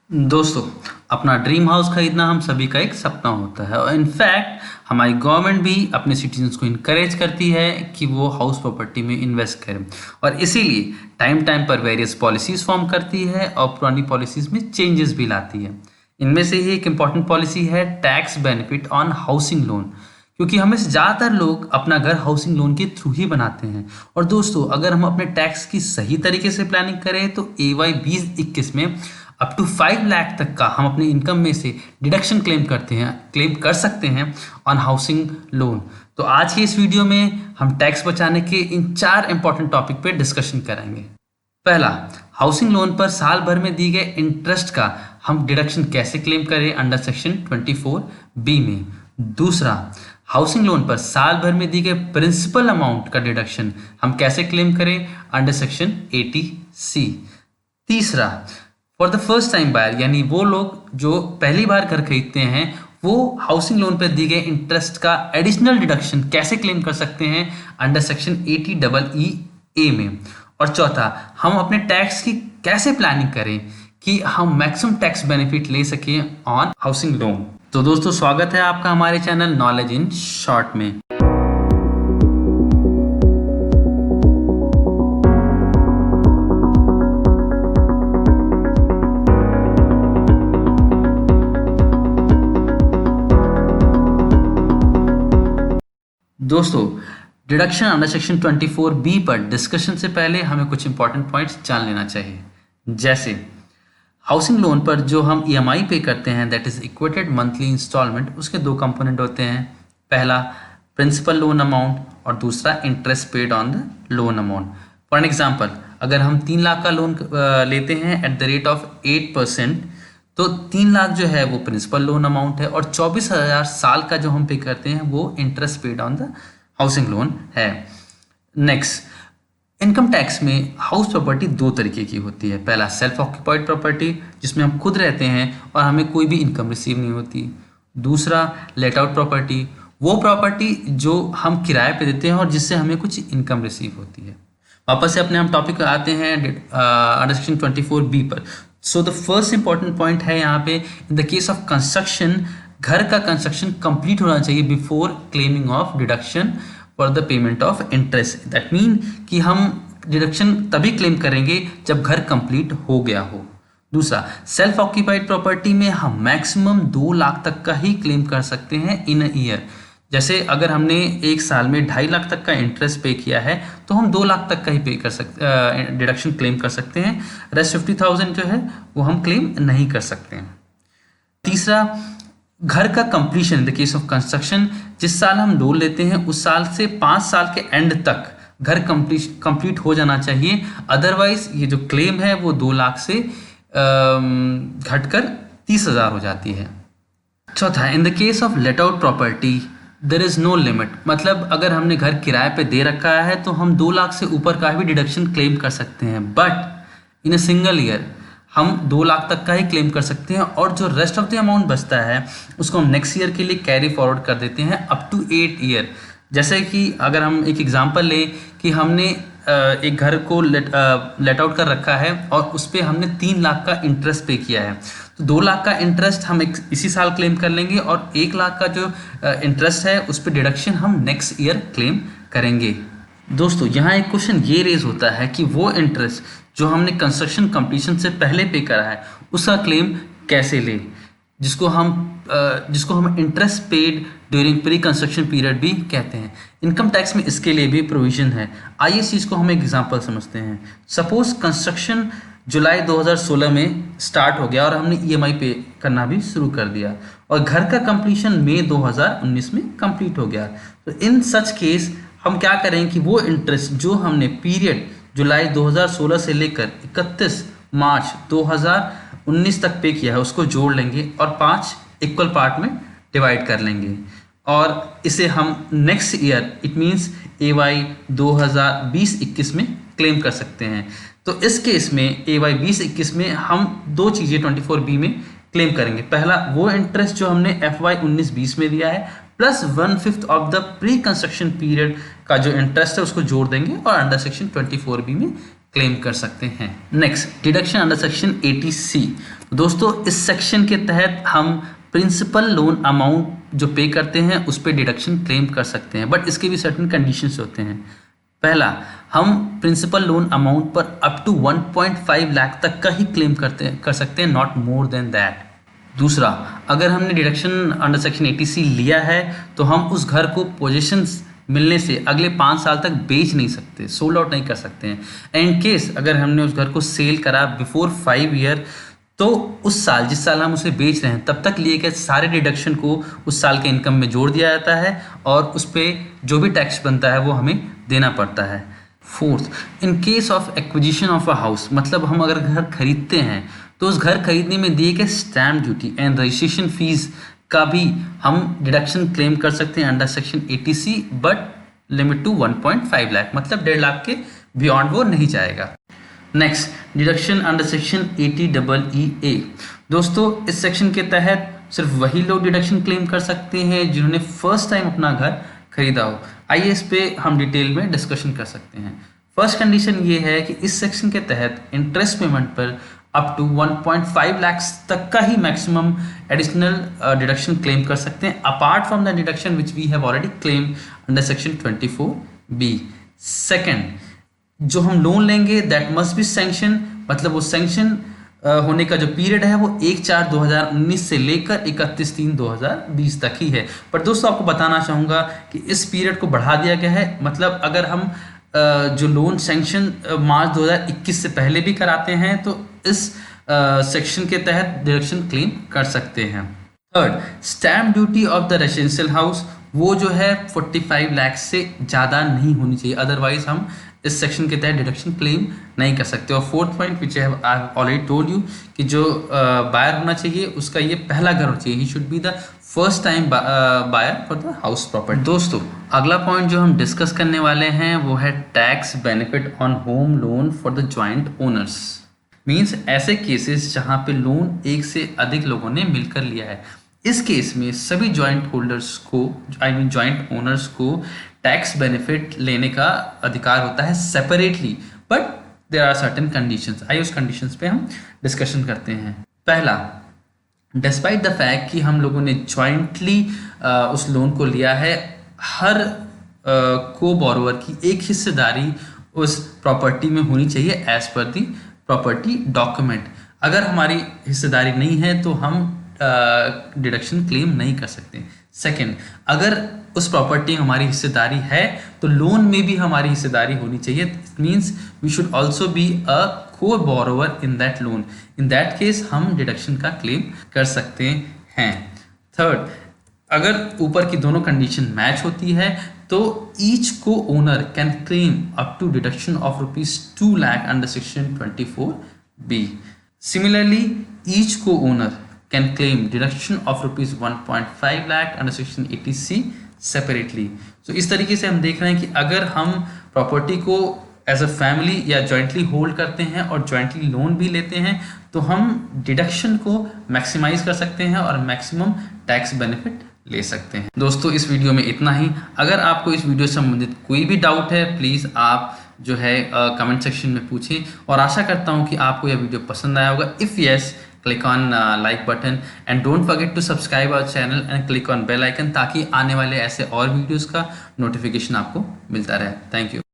दोस्तों, अपना dream house खरीदना हम सभी का एक सपना होता है और इनफैक्ट हमारी गवर्नमेंट भी अपने सिटीजन्स को इनकरेज करती है कि वो हाउस प्रॉपर्टी में इन्वेस्ट करें और इसीलिए टाइम टाइम पर वेरियस पॉलिसीज़ फॉर्म करती है और पुरानी पॉलिसीज़ में चेंजेस भी लाती है। इनमें से ही एक इम्पॉर्टेंट पॉलिसी है tax benefit on housing loan, क्योंकि हमें से ज़्यादातर लोग अपना घर हाउसिंग लोन के थ्रू ही बनाते हैं। और दोस्तों, अगर हम अपने टैक्स की सही तरीके से प्लानिंग करें तो AY 2021 में अप टू 5 लाख तक का हम अपने इनकम में से डिडक्शन क्लेम कर सकते हैं ऑन हाउसिंग लोन। तो आज की इस वीडियो में हम टैक्स बचाने के इन 4 इंपॉर्टेंट टॉपिक पे डिस्कशन करेंगे। पहला, हाउसिंग लोन पर साल भर में दी गए इंटरेस्ट का हम डिडक्शन कैसे क्लेम करें अंडर सेक्शन 24B में। दूसरा, हाउसिंग लोन पर साल भर में दी गए प्रिंसिपल अमाउंट का डिडक्शन हम कैसे क्लेम करें अंडर सेक्शन 80C। तीसरा, for the first time buyer यानी वो लोग जो पहली बार घर खरीदते हैं वो हाउसिंग लोन पर दी गए इंटरेस्ट का एडिशनल डिडक्शन कैसे क्लेम कर सकते हैं अंडर सेक्शन 80EE में। और चौथा, हम अपने टैक्स की कैसे प्लानिंग करें कि हम मैक्सिमम टैक्स बेनिफिट ले सकें ऑन हाउसिंग लोन। तो दोस्तों, स्वागत है आपका हमारे चैनल नॉलेज इन शॉर्ट में। दोस्तों, डिडक्शन अंडर सेक्शन 24B पर डिस्कशन से पहले हमें कुछ इंपॉर्टेंट पॉइंट्स जान लेना चाहिए। जैसे हाउसिंग लोन पर जो हम EMI पे करते हैं that is equated monthly installment, उसके 2 कंपोनेंट होते हैं। पहला प्रिंसिपल लोन अमाउंट और दूसरा interest paid on the loan amount. For an example, अगर हम 3 लाख का लोन लेते हैं एट द रेट ऑफ 8%, तो 3 लाख जो है वो प्रिंसिपल लोन अमाउंट है और 24,000 साल का जो हम पे करते हैं वो interest paid on the housing loan है। नेक्स्ट, इनकम टैक्स में हाउस प्रॉपर्टी 2 तरीके की होती है। पहला सेल्फ ऑक्यूपाइड प्रॉपर्टी, जिसमें हम खुद रहते हैं और हमें कोई भी इनकम रिसीव नहीं होती। दूसरा लेट आउट प्रॉपर्टी, वो प्रॉपर्टी जो हम किराए पे देते हैं और जिससे हमें कुछ इनकम रिसीव होती है। वापस से अपने हम टॉपिक आते हैं अंडर सेक्शन 24B पर। So the first important point है यहाँ पे, इन द केस ऑफ कंस्ट्रक्शन, घर का कंस्ट्रक्शन कंप्लीट होना चाहिए before claiming of deduction for the payment of interest. That mean कि हम डिडक्शन तभी क्लेम करेंगे जब घर कंप्लीट हो गया हो। दूसरा, सेल्फ ऑक्यूपाइड प्रॉपर्टी में हम मैक्सिमम 2 लाख तक का ही क्लेम कर सकते हैं इन अ ईयर। जैसे अगर हमने एक साल में 2.5 लाख तक का इंटरेस्ट पे किया है तो हम 2 लाख तक का ही पे कर सकते डिडक्शन क्लेम कर सकते हैं। रेस्ट 50,000 जो है वो हम क्लेम नहीं कर सकते हैं। तीसरा, घर का completion in the case of construction, जिस साल हम लोन लेते हैं उस साल से 5 साल के एंड तक घर कंप्लीट हो जाना चाहिए। अदरवाइज ये जो क्लेम है वो 2 लाख से घटकर 30,000 हो जाती है। चौथा, in the case of let out property there is no limit, मतलब अगर हमने घर किराए पे दे रखा है तो हम 2 लाख से ऊपर का भी डिडक्शन क्लेम कर सकते हैं, but in a single year हम 2 लाख तक का ही क्लेम कर सकते हैं और जो रेस्ट ऑफ द अमाउंट बचता है उसको हम नेक्स्ट ईयर के लिए कैरी फॉरवर्ड कर देते हैं अप टू 8 ईयर। जैसे कि अगर हम एक एग्जांपल लें कि हमने एक घर को लेट आउट कर रखा है और उस पर हमने 3 लाख का इंटरेस्ट पे किया है, तो 2 लाख का इंटरेस्ट हम इसी साल क्लेम कर लेंगे और 1 लाख का जो इंटरेस्ट है उस पर डिडक्शन हम नेक्स्ट ईयर क्लेम करेंगे। दोस्तों, यहाँ एक क्वेश्चन ये रेज होता है कि वो इंटरेस्ट जो हमने कंस्ट्रक्शन कंप्लीशन से पहले पे करा है उसका क्लेम कैसे लें, जिसको हम interest paid during pre construction period भी कहते हैं। इनकम टैक्स में इसके लिए भी प्रोविजन है। आइए इस चीज़ को हम एक एग्जांपल समझते हैं। सपोज कंस्ट्रक्शन जुलाई 2016 में स्टार्ट हो गया और हमने EMI पे करना भी शुरू कर दिया और घर का कंप्लीशन मई 2019 में कंप्लीट हो गया। तो इन सच केस हम क्या करें कि वो इंटरेस्ट जो हमने पीरियड जुलाई 2016 से लेकर 31 मार्च 2019 तक पे किया है उसको जोड़ लेंगे और 5 इक्वल पार्ट में डिवाइड कर लेंगे और इसे हम next year it means AY 2020-21 में क्लेम कर सकते हैं। तो इस केस में AY 2021 में हम 2 चीज़ें 24B में क्लेम करेंगे। पहला, वो इंटरेस्ट जो हमने FY 19-20 में दिया है plus 1/5 of the pre construction period का जो इंटरेस्ट है उसको जोड़ देंगे और अंडर सेक्शन 24B में क्लेम कर सकते हैं। Next, deduction under section 80C। दोस्तों, इस सेक्शन के तहत हम प्रिंसिपल लोन अमाउंट जो पे करते हैं उस पर डिडक्शन क्लेम कर सकते हैं, बट इसके भी सर्टेन कंडीशंस होते हैं। पहला, हम प्रिंसिपल लोन अमाउंट पर अप टू 1.5 लाख तक का ही क्लेम कर सकते हैं, नॉट मोर देन दैट। दूसरा, अगर हमने डिडक्शन अंडर सेक्शन 80C लिया है तो हम उस घर को पोजीशंस मिलने से अगले 5 साल तक बेच नहीं सकते, सोल्ड आउट नहीं कर सकते हैं। एंड केस अगर हमने उस घर को सेल करा बिफोर 5 ईयर, तो उस साल जिस साल हम उसे बेच रहे हैं तब तक लिए गए सारे डिडक्शन को उस साल के इनकम में जोड़ दिया जाता है और उस पर जो भी टैक्स बनता है वो हमें देना पड़ता है। Fourth, in case of acquisition of a house, मतलब हम अगर घर खरीदते हैं तो उस घर खरीदने में दिए गए stamp duty and registration fees का भी हम डिडक्शन क्लेम कर सकते हैं under section 80C, but limit to 1.5 lakh, मतलब 1.5 लाख के बियॉन्ड वो नहीं जाएगा। Next, deduction under section 80EE। दोस्तों, इस सेक्शन के तहत सिर्फ वही लोग डिडक्शन क्लेम कर सकते हैं जिन्होंने फर्स्ट टाइम अपना घर खरीदा हो। आइए इस पे हम डिटेल में डिस्कशन कर सकते हैं। फर्स्ट कंडीशन ये है कि इस सेक्शन के तहत इंटरेस्ट पेमेंट पर अप टू 1.5 लाख तक का ही मैक्सिमम एडिशनल डिडक्शन क्लेम कर सकते हैं, apart from the deduction which we have already claim under section 24B। Second, जो हम लोन लेंगे दैट मस्ट बी सैंक्शन, मतलब वो सैंक्शन होने का जो पीरियड है वो 1/4/2019 से लेकर 31/3/2020 तक ही है। पर दोस्तों, आपको बताना चाहूँगा कि इस पीरियड को बढ़ा दिया गया है, मतलब अगर हम जो लोन सैंक्शन मार्च 2021 से पहले भी कराते हैं तो इस सेक्शन के तहत डिडक्शन क्लेम कर सकते हैं। Third, stamp duty of the residential house, वो जो है 45 लाख से ज़्यादा नहीं होनी चाहिए, अदरवाइज हम इस सेक्शन के तहत डिडक्शन क्लेम नहीं कर सकते। और fourth point which I already told you कि जो बायर होना चाहिए उसका ये पहला घर होना चाहिए, he should be the first time buyer for the house property. दोस्तों, अगला पॉइंट जो हम डिस्कस करने वाले हैं वो है tax benefit on home loan for the joint owners. Means ऐसे केसेस जहाँ पे लोन एक से अधिक लोगों ने मिलकर लिया है। इस केस में सभी जॉइंट होल्डर्स को, जॉइंट ओनर्स को टैक्स बेनिफिट लेने का अधिकार होता है separately, but there are certain conditions. आइए उस कंडीशंस पे हम डिस्कशन करते हैं। पहला, डिस्पाइट द फैक्ट कि हम लोगों ने जॉइंटली उस लोन को लिया है, हर को बोरोवर की एक हिस्सेदारी उस प्रॉपर्टी में होनी चाहिए एज पर दी प्रॉपर्टी डॉक्यूमेंट। अगर हमारी हिस्सेदारी नहीं है तो हम डिडक्शन क्लेम नहीं कर सकते। सेकंड, अगर उस प्रॉपर्टी में हमारी हिस्सेदारी है तो लोन में भी हमारी हिस्सेदारी होनी चाहिए। It means we should also be a co borrower in that loan. In that case हम डिडक्शन का क्लेम कर सकते हैं। थर्ड, अगर ऊपर की दोनों कंडीशन मैच होती है तो each co owner can claim up to deduction of ₹2 lakh under section 24B। Similarly, each co owner can claim deduction of ₹1.5 lakh under section 80C separately। So इस तरीके से हम देख रहे हैं कि अगर हम प्रॉपर्टी को एज अ फैमिली या जॉइंटली होल्ड करते हैं और जॉइंटली लोन भी लेते हैं तो हम डिडक्शन को मैक्सिमाइज कर सकते हैं और मैक्सिमम टैक्स बेनिफिट ले सकते हैं। दोस्तों, इस वीडियो में इतना ही। अगर आपको इस वीडियो से संबंधित कोई भी डाउट है प्लीज़ आप जो है कमेंट सेक्शन में पूछें, और आशा करता हूँ कि आपको यह वीडियो पसंद आया होगा। If yes, click on like button and don't forget to subscribe our channel and click on bell icon ताकि आने वाले ऐसे और वीडियोस का नोटिफिकेशन आपको मिलता रहे। Thank you.